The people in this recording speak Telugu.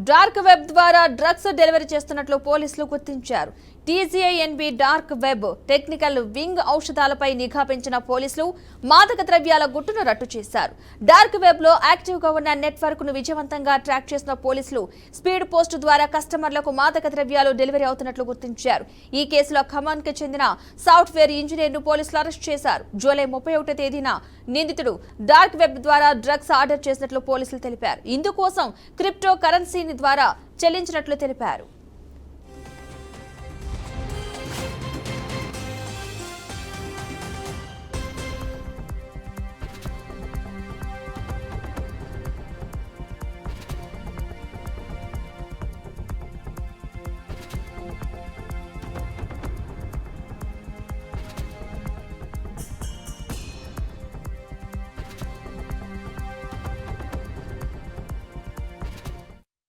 డార్క్ వెబ్ ద్వారా డ్రగ్స్ డెలివరీ చేస్తున్నట్లు పోలీసులు గుర్తించారు. టీజీఐఎన్బి డార్క్ వెబ్ టెక్నికల్ వింగ్ ఔషధాలపై నిఘా పెంచిన పోలీసులు మాదక ద్రవ్యాల గుట్టును రట్టు చేశారు. డార్క్ వెబ్ లో యాక్టివ్ గా ఉన్న నెట్వర్క్ ను విజయవంతంగా ట్రాక్ చేసిన పోలీసులు స్పీడ్ పోస్ట్ ద్వారా కస్టమర్లకు మాదక ద్రవ్యాలు డెలివరీ అవుతున్నట్లు గుర్తించారు. ఈ కేసులో ఖమ్మం కి చెందిన సాఫ్ట్వేర్ ఇంజనీర్ ను పోలీసులు అరెస్ట్ చేశారు. జూలై 31 తేదీన నిందితుడు డార్క్ వెబ్ ద్వారా డ్రగ్స్ ఆర్డర్ చేసినట్లు పోలీసులు తెలిపారు. ఇందుకోసం క్రిప్టో కరెన్సీ ద్వారా చెల్లించినట్లు తెలిపారు.